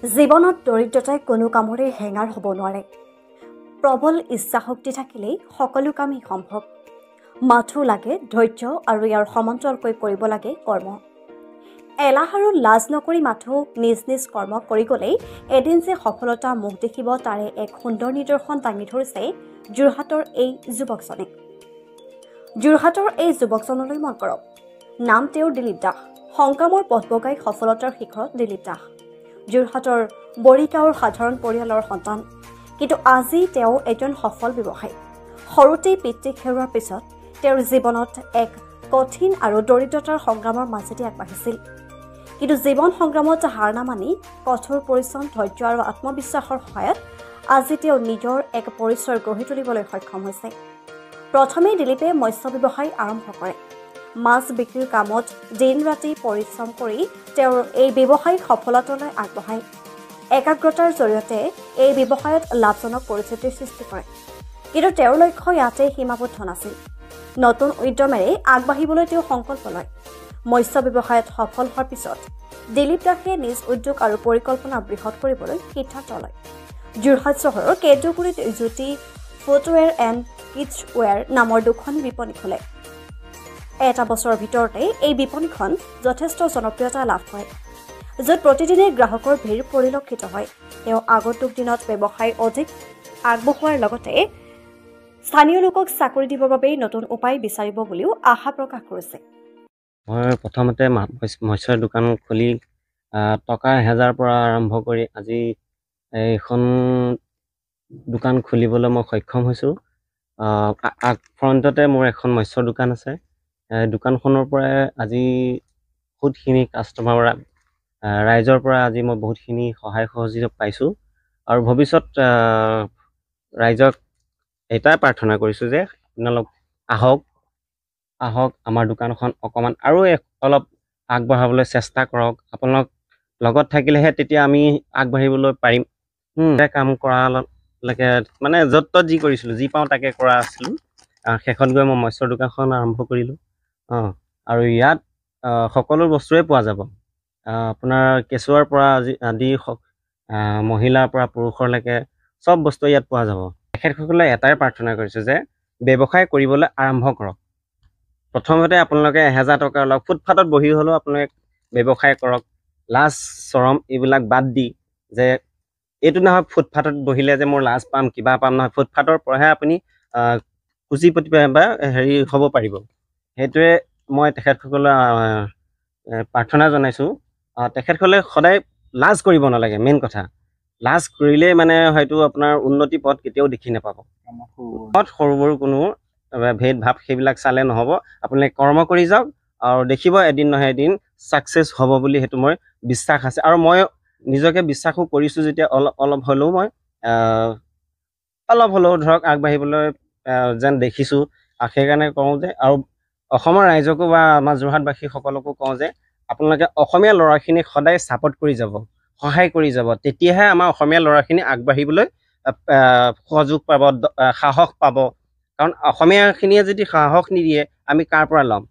জীৱনত দৰিদ্ৰতাই কোনো কামৰে হেঙাৰ হ'ব নোৱাৰে। প্ৰবল ইচ্ছাশক্তি থাকিলেই সকলো কামেই সম্ভৱ। মাথো লাগে ধৈৰ্য আৰু ইয়াৰ সমান্তৰালকৈ কৰিব লাগে কৰ্ম। এলাহ আৰু লাজ নকৰি মাথো নিজ নিজ কৰ্ম কৰি গ'লেই এদিন যে সফলতা মুখ দেখিব তাৰে এক সুন্দৰ নিদৰ্শন দাঙি ধৰিছে যোৰহাটৰ এই যুৱকজনে। যোৰহাটৰ এই যুৱকজনলৈ মন কৰক। নাম তেওঁৰ দিলীপ দাস। সংগ্ৰামৰ পথ বগাই সফলতাৰ শিখৰত দিলীপ দাস। যোৰহাটৰ বৰিগাঁৱৰ সাধাৰণ পৰিয়ালৰ সন্তান, কিন্তু আজি তেওঁ এজন সফল ব্যৱসায়ী। সৰুতেই পিতৃক হেৰুৱাৰ পিছত তেওঁৰ জীৱনত এক কঠিন আৰু দৰিদ্ৰতাৰ সংগ্ৰামৰ মাজেদি আগবাঢ়িছিল। কিন্তু জীৱন সংগ্ৰামত হাৰ নামানি কঠোৰ পৰিশ্ৰম, ধৈৰ্য আৰু আত্মবিশ্বাসৰ সহায়ত আজি তেওঁ নিজৰ এক পৰিচয় গঢ়ি তুলিবলৈ সক্ষম হৈছে। প্ৰথমে দিলীপে মৎস্য ব্যৱসায় আৰম্ভ কৰে। মাছ বিক্ৰীৰ কামত দিন ৰাতি পৰিশ্ৰম কৰি তেওঁৰ এই ব্যৱসায়িক সফলতালৈ আগবঢ়ায়। একাগ্ৰতাৰ জৰিয়তে এই ব্যৱসায়ত লাভজনক পৰিস্থিতিৰ সৃষ্টি কৰে। কিন্তু তেওঁৰ লক্ষ্য ইয়াতে সীমাবদ্ধ নাছিল। নতুন উদ্যমেৰে আগবাঢ়িবলৈ তেওঁ সংকল্প লয়। মৎস্য ব্যৱসায়ত সফল হোৱাৰ পিছত দিলীপ দাসে নিজ উদ্যোগ আৰু পৰিকল্পনা বৃহৎ কৰিবলৈ সিদ্ধান্ত লয়। যোৰহাট চহৰৰ কেন্দুগুৰিত জ্যোতি ফুটৱেৰ এণ্ড কিডছৱেৰ নামৰ দুখন বিপণী খোলে। এটা বছৰৰ ভিতৰতে এই বিপণীখন যথেষ্ট জনপ্ৰিয়তা লাভ কৰে, য'ত প্ৰতিদিনে গ্ৰাহকৰ ভিৰ পৰিলক্ষিত হয়। তেওঁ আগন্তুক দিনত ব্যৱসায় অধিক আগবঢ়োৱাৰ লগতে স্থানীয় লোকক চাকৰি দিবৰ বাবে নতুন উপায় বিচাৰিব বুলিও আশা প্ৰকাশ কৰিছে। মই প্ৰথমতে মৎস্যৰ দোকান খুলি টকা 1000 পৰা আৰম্ভ কৰি আজি এইখন দোকান খুলিবলৈ মই সক্ষম হৈছোঁ। ফ্ৰণ্টতে মোৰ এখন মৎস্যৰ দোকান আছে। দোকানখনৰ পৰাই আজি বহুতখিনি কাষ্টমাৰ ৰাইজৰ পৰা আজি মই বহুতখিনি সহায় সহযোগিতা পাইছোঁ। আৰু ভৱিষ্যত ৰাইজক এটাই প্ৰাৰ্থনা কৰিছোঁ যে আপোনালোক আহক আমাৰ দোকানখন অকণমান আৰু অলপ আগবঢ়াবলৈ চেষ্টা কৰক। আপোনালোক লগত থাকিলেহে তেতিয়া আমি আগবাঢ়িবলৈ পাৰিম। কাম কৰালৈকে মানে য'ত ত'ত যি কৰিছিলোঁ, যি পাওঁ তাকে কৰা আছিলোঁ। শেষত গৈ মই মৎস্যৰ দোকানখন আৰম্ভ কৰিলোঁ। আৰু ইয়াত সকলো বস্তুৱে পোৱা যাব। আপোনাৰ কেঁচুৱাৰ পৰা আদি মহিলাৰ পৰা পুৰুষৰলৈকে চব বস্তু ইয়াত পোৱা যাব। তেখেতসকলে এটাই প্ৰাৰ্থনা কৰিছোঁ যে ব্যৱসায় কৰিবলৈ আৰম্ভ কৰক। প্ৰথমতে আপোনালোকে 1000 টকা লওক, ফুটপাথত বহি হ'লেও আপোনালোকে ব্যৱসায় কৰক। লাজ চৰম এইবিলাক বাদ দি যে এইটো নহয় ফুটপাথত বহিলে যে মোৰ লাজ পাম কিবা পাম, নহয়। ফুটপাথৰ পৰাহে আপুনি পুঁজিপতি বা হ'ব পাৰিব। সেইটোৱে মই তেখেতসকলে প্ৰাৰ্থনা জনাইছোঁ। তেখেতসকলে সদায় লাজ কৰিব নালাগে। মেইন কথা, লাজ কৰিলেই মানে হয়তো আপোনাৰ উন্নতি পথ কেতিয়াও দেখি নাপাব। সৰু সৰু কোনো ভেদ ভাৱ সেইবিলাক চালে নহ'ব। আপোনালোকে কৰ্ম কৰি যাওক আৰু দেখিব এদিন নহয় এদিন ছাকচেছ হ'ব বুলি সেইটো মই বিশ্বাস আছে। আৰু মই নিজকে বিশ্বাসো কৰিছোঁ যেতিয়া অলপ হ'লেও মই অলপ হ'লেও ধৰক আগবাঢ়িবলৈ যেন দেখিছোঁ। সেইকাৰণে কওঁ যে আৰু অসমৰ ৰাইজকো বা আমাৰ যোৰহাটবাসীসকলকো কওঁ যে আপোনালোকে অসমীয়া ল'ৰাখিনিক সদায় ছাপোৰ্ট কৰি যাব, সহায় কৰি যাব। তেতিয়াহে আমাৰ অসমীয়া ল'ৰাখিনি আগবাঢ়িবলৈ সহযোগ পাব, সাহস পাব। কাৰণ অসমীয়াখিনিয়ে যদি সাহস নিদিয়ে আমি কাৰ পৰা ল'ম?